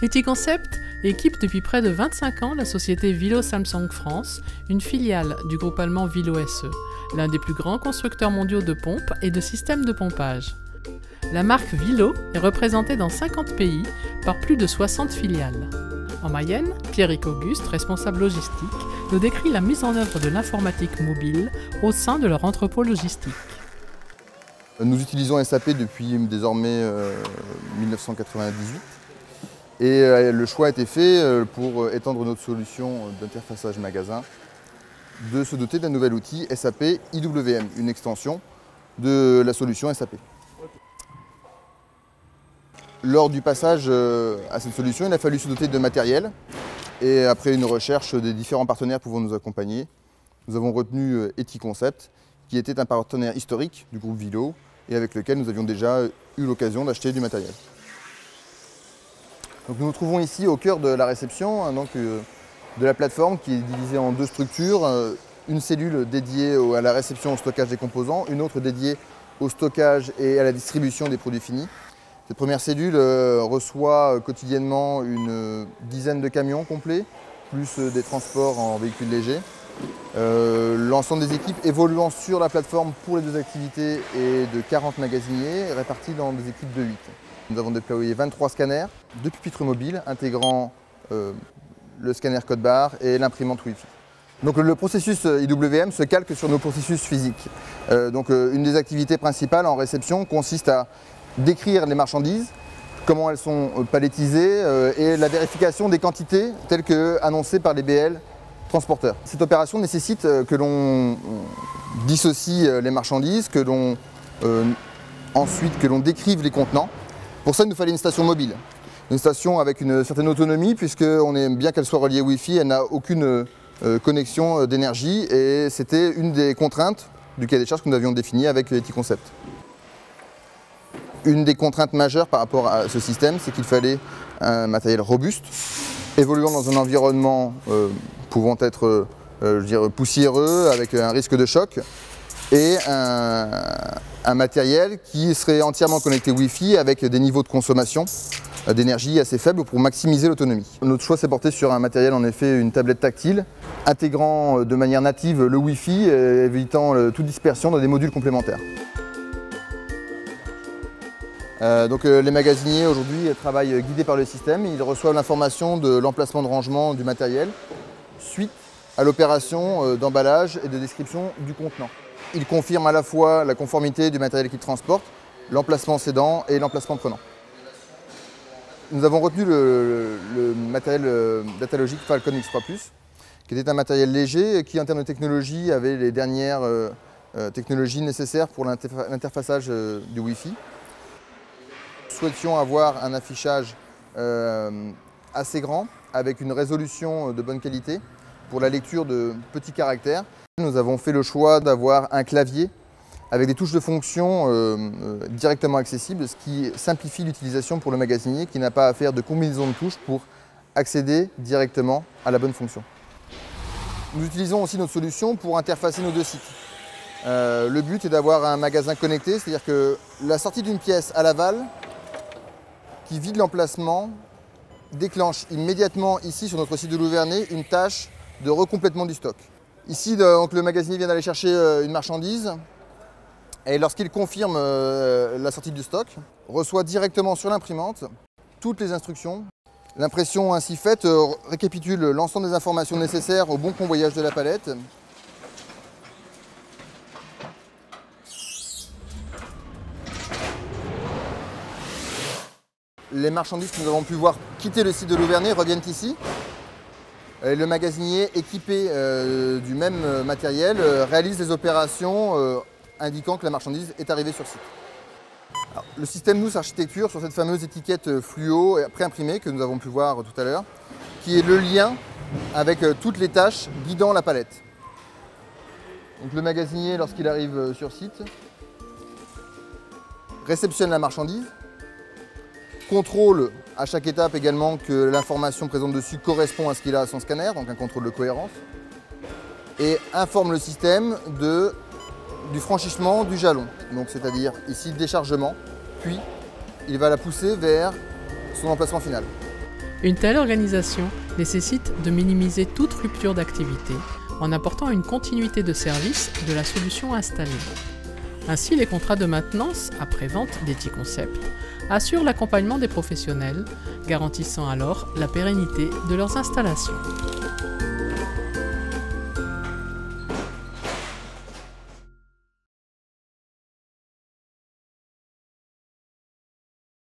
Eticoncept équipe depuis près de 25 ans la société Vilo Samsung France, une filiale du groupe allemand Vilo SE, l'un des plus grands constructeurs mondiaux de pompes et de systèmes de pompage. La marque Vilo est représentée dans 50 pays par plus de 60 filiales. En Mayenne, Pierrick Auguste, responsable logistique, nous décrit la mise en œuvre de l'informatique mobile au sein de leur entrepôt logistique. Nous utilisons SAP depuis désormais 1998 et le choix a été fait pour étendre notre solution d'interfaçage magasin de se doter d'un nouvel outil SAP IWM, une extension de la solution SAP. Lors du passage à cette solution, il a fallu se doter de matériel et après une recherche des différents partenaires pouvant nous accompagner, nous avons retenu Eticoncept qui était un partenaire historique du groupe Vilo et avec lequel nous avions déjà eu l'occasion d'acheter du matériel. Donc nous nous trouvons ici au cœur de la réception de la plateforme qui est divisée en deux structures, une cellule dédiée à la réception et au stockage des composants, une autre dédiée au stockage et à la distribution des produits finis. Cette première cellule reçoit quotidiennement une dizaine de camions complets, plus des transports en véhicules légers. L'ensemble des équipes évoluant sur la plateforme pour les deux activités est de 40 magasiniers répartis dans des équipes de 8. Nous avons déployé 23 scanners, 2 pupitres mobiles intégrant le scanner code barre et l'imprimante Wi-Fi. Donc le processus IWM se calque sur nos processus physiques. Une des activités principales en réception consiste à décrire les marchandises, comment elles sont palettisées et la vérification des quantités telles que annoncées par les BL transporteurs. Cette opération nécessite que l'on dissocie les marchandises, ensuite que l'on décrive les contenants. Pour ça, il nous fallait une station mobile. Une station avec une certaine autonomie puisque bien qu'elle soit reliée Wi-Fi, elle n'a aucune connexion d'énergie et c'était une des contraintes du cahier des charges que nous avions défini avec Eticoncept. Une des contraintes majeures par rapport à ce système, c'est qu'il fallait un matériel robuste, évoluant dans un environnement pouvant être poussiéreux, avec un risque de choc, et un matériel qui serait entièrement connecté Wi-Fi avec des niveaux de consommation d'énergie assez faibles pour maximiser l'autonomie. Notre choix s'est porté sur un matériel, en effet, une tablette tactile, intégrant de manière native le Wi-Fi, évitant toute dispersion dans des modules complémentaires. Les magasiniers aujourd'hui travaillent guidés par le système. Ils reçoivent l'information de l'emplacement de rangement du matériel suite à l'opération d'emballage et de description du contenant. Ils confirment à la fois la conformité du matériel qu'ils transportent, l'emplacement cédant et l'emplacement prenant. Nous avons retenu le matériel datalogique Falcon X3+, qui était un matériel léger qui, en termes de technologie, avait les dernières technologies nécessaires pour l'interfaçage du Wi-Fi. Nous souhaitions avoir un affichage assez grand, avec une résolution de bonne qualité pour la lecture de petits caractères. Nous avons fait le choix d'avoir un clavier avec des touches de fonction directement accessibles, ce qui simplifie l'utilisation pour le magasinier qui n'a pas à faire de combinaison de touches pour accéder directement à la bonne fonction. Nous utilisons aussi notre solution pour interfacer nos deux sites. Le but est d'avoir un magasin connecté, c'est-à-dire que la sortie d'une pièce à l'aval qui vide l'emplacement déclenche immédiatement ici sur notre site de Louvernay une tâche de recomplètement du stock. Ici le magasinier vient d'aller chercher une marchandise et lorsqu'il confirme la sortie du stock, reçoit directement sur l'imprimante toutes les instructions. L'impression ainsi faite récapitule l'ensemble des informations nécessaires au bon convoyage de la palette. Les marchandises que nous avons pu voir quitter le site de Louvernay reviennent ici. Et le magasinier équipé du même matériel réalise les opérations indiquant que la marchandise est arrivée sur site. Alors, le système nous s'architecture sur cette fameuse étiquette fluo pré-imprimée que nous avons pu voir tout à l'heure, qui est le lien avec toutes les tâches guidant la palette. Donc, le magasinier, lorsqu'il arrive sur site, réceptionne la marchandise, contrôle à chaque étape également que l'information présente dessus correspond à ce qu'il a à son scanner, donc un contrôle de cohérence, et informe le système du franchissement du jalon, donc c'est-à-dire ici déchargement, puis il va la pousser vers son emplacement final. Une telle organisation nécessite de minimiser toute rupture d'activité en apportant une continuité de service de la solution installée. Ainsi, les contrats de maintenance après-vente d'Eticoncept assurent l'accompagnement des professionnels, garantissant alors la pérennité de leurs installations.